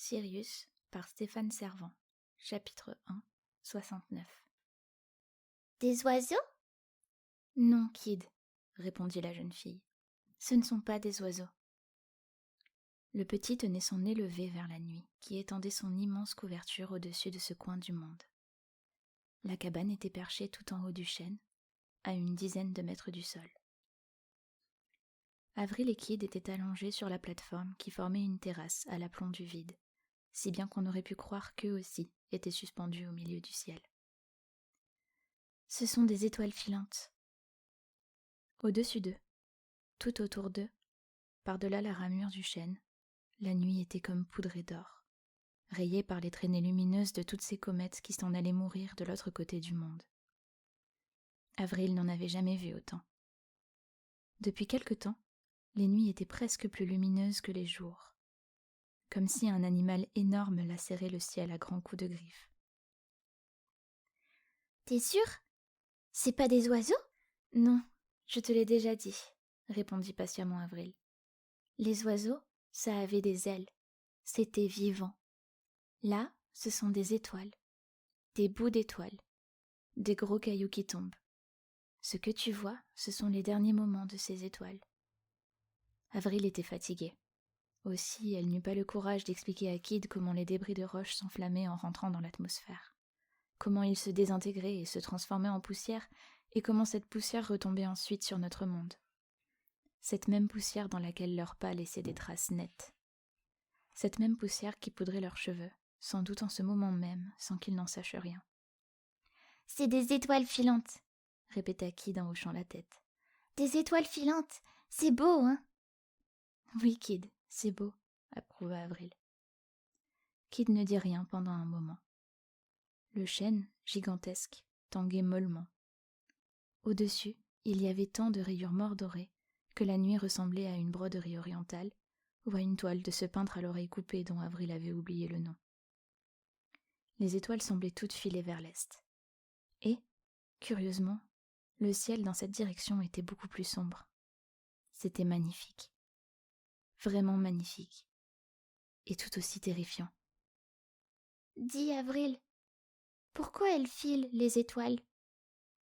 Sirius par Stéphane Servant. Chapitre 1, 69. Des oiseaux ? Non, Kid, répondit la jeune fille. Ce ne sont pas des oiseaux. Le petit tenait son nez levé vers la nuit, qui étendait son immense couverture au-dessus de ce coin du monde. La cabane était perchée tout en haut du chêne, à une dizaine de mètres du sol. Avril et Kid étaient allongés sur la plateforme qui formait une terrasse à l'aplomb du vide, si bien qu'on aurait pu croire qu'eux aussi étaient suspendus au milieu du ciel. Ce sont des étoiles filantes. Au-dessus d'eux, tout autour d'eux, par-delà la ramure du chêne, la nuit était comme poudrée d'or, rayée par les traînées lumineuses de toutes ces comètes qui s'en allaient mourir de l'autre côté du monde. Avril n'en avait jamais vu autant. Depuis quelque temps, les nuits étaient presque plus lumineuses que les jours, comme si un animal énorme lacérait le ciel à grands coups de griffes. T'es sûr ? C'est pas des oiseaux ? Non, je te l'ai déjà dit, répondit patiemment Avril. Les oiseaux, ça avait des ailes, c'était vivant. Là, ce sont des étoiles, des bouts d'étoiles, des gros cailloux qui tombent. Ce que tu vois, ce sont les derniers moments de ces étoiles. Avril était fatiguée. Aussi, elle n'eut pas le courage d'expliquer à Kid comment les débris de roches s'enflammaient en rentrant dans l'atmosphère, comment ils se désintégraient et se transformaient en poussière, et comment cette poussière retombait ensuite sur notre monde. Cette même poussière dans laquelle leurs pas laissaient des traces nettes. Cette même poussière qui poudrait leurs cheveux, sans doute en ce moment même, sans qu'ils n'en sachent rien. « C'est des étoiles filantes !» répéta Kid en hochant la tête. « Des étoiles filantes ! C'est beau, hein ?» Oui, Kid, c'est beau, approuva Avril. Kid ne dit rien pendant un moment. Le chêne, gigantesque, tanguait mollement. Au-dessus, il y avait tant de rayures mordorées que la nuit ressemblait à une broderie orientale ou à une toile de ce peintre à l'oreille coupée dont Avril avait oublié le nom. Les étoiles semblaient toutes filer vers l'est. Et, curieusement, le ciel dans cette direction était beaucoup plus sombre. C'était magnifique. Vraiment magnifique. Et tout aussi terrifiant. « Dis, Avril, pourquoi elles filent, les étoiles ?»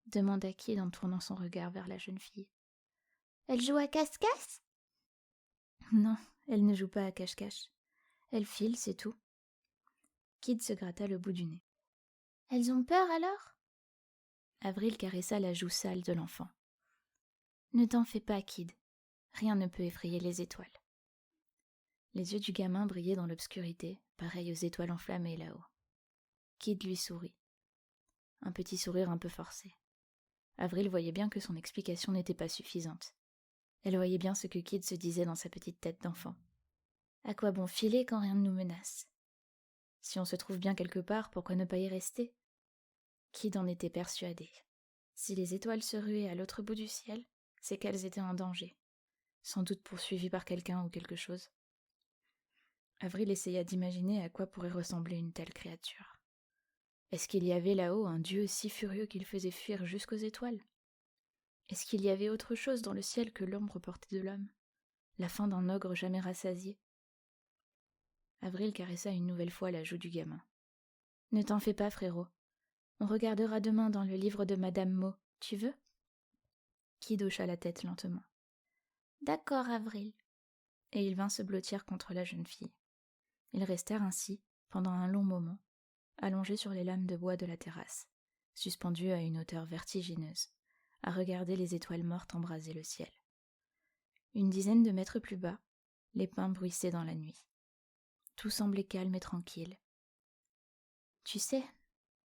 demanda Kid en tournant son regard vers la jeune fille. « Elles jouent à casse-casse ?» Non, elles ne jouent pas à cache-cache. Elles filent, c'est tout. Kid se gratta le bout du nez. « Elles ont peur alors ?» Avril caressa la joue sale de l'enfant. « Ne t'en fais pas, Kid. Rien ne peut effrayer les étoiles. » Les yeux du gamin brillaient dans l'obscurité, pareils aux étoiles enflammées là-haut. Kid lui sourit. Un petit sourire un peu forcé. Avril voyait bien que son explication n'était pas suffisante. Elle voyait bien ce que Kid se disait dans sa petite tête d'enfant. À quoi bon filer quand rien ne nous menace ? Si on se trouve bien quelque part, pourquoi ne pas y rester ? Kid en était persuadé. Si les étoiles se ruaient à l'autre bout du ciel, c'est qu'elles étaient en danger, sans doute poursuivies par quelqu'un ou quelque chose. Avril essaya d'imaginer à quoi pourrait ressembler une telle créature. Est-ce qu'il y avait là-haut un dieu si furieux qu'il faisait fuir jusqu'aux étoiles ? Est-ce qu'il y avait autre chose dans le ciel que l'ombre portée de l'homme ? La faim d'un ogre jamais rassasié ? Avril caressa une nouvelle fois la joue du gamin. « Ne t'en fais pas, frérot. On regardera demain dans le livre de Madame Mo. Tu veux ?» Kid hocha la tête lentement. « D'accord, Avril. » Et il vint se blottir contre la jeune fille. Ils restèrent ainsi, pendant un long moment, allongés sur les lames de bois de la terrasse, suspendus à une hauteur vertigineuse, à regarder les étoiles mortes embraser le ciel. Une dizaine de mètres plus bas, les pins bruissaient dans la nuit. Tout semblait calme et tranquille. « Tu sais, »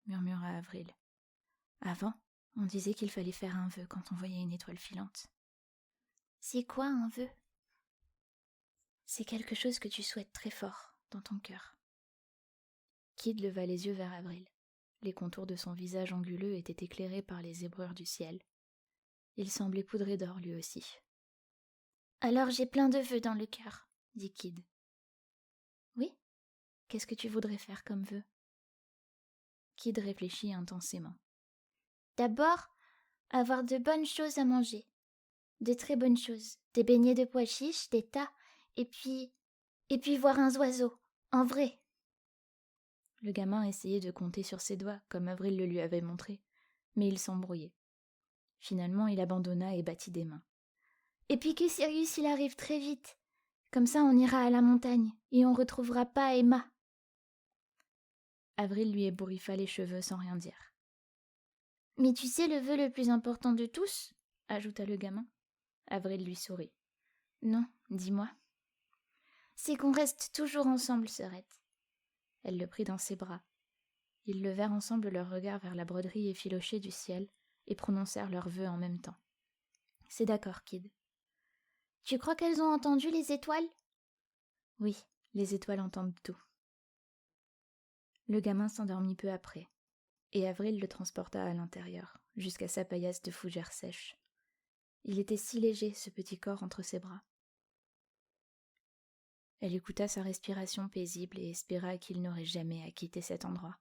murmura Avril, « avant, on disait qu'il fallait faire un vœu quand on voyait une étoile filante. » « C'est quoi un vœu ? » « C'est quelque chose que tu souhaites très fort, dans ton cœur. » Kid leva les yeux vers Avril. Les contours de son visage anguleux étaient éclairés par les zébrures du ciel. Il semblait poudré d'or lui aussi. « Alors j'ai plein de vœux dans le cœur, » dit Kid. « Oui ? Qu'est-ce que tu voudrais faire comme vœu ?» Kid réfléchit intensément. « D'abord, avoir de bonnes choses à manger. De très bonnes choses. Des beignets de pois chiches, des tas, et puis voir un oiseau, en vrai. » Le gamin essayait de compter sur ses doigts, comme Avril le lui avait montré, mais il s'embrouillait. Finalement, il abandonna et battit des mains. Et puis que Sirius il arrive très vite. Comme ça on ira à la montagne, et on retrouvera pas Emma. Avril lui ébouriffa les cheveux sans rien dire. Mais tu sais le vœu le plus important de tous ? Ajouta le gamin. Avril lui sourit. Non, dis-moi. C'est qu'on reste toujours ensemble, sœurette. Elle le prit dans ses bras. Ils levèrent ensemble leurs regards vers la broderie effilochée du ciel et prononcèrent leurs vœux en même temps. C'est d'accord, Kid. Tu crois qu'elles ont entendu les étoiles ? Oui, les étoiles entendent tout. Le gamin s'endormit peu après, et Avril le transporta à l'intérieur, jusqu'à sa paillasse de fougères sèches. Il était si léger, ce petit corps entre ses bras. Elle écouta sa respiration paisible et espéra qu'il n'aurait jamais à quitter cet endroit.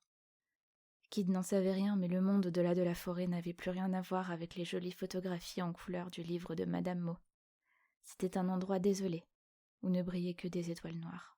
Kid n'en savait rien, mais le monde au-delà de la forêt n'avait plus rien à voir avec les jolies photographies en couleur du livre de Madame Mo. C'était un endroit désolé, où ne brillaient que des étoiles noires.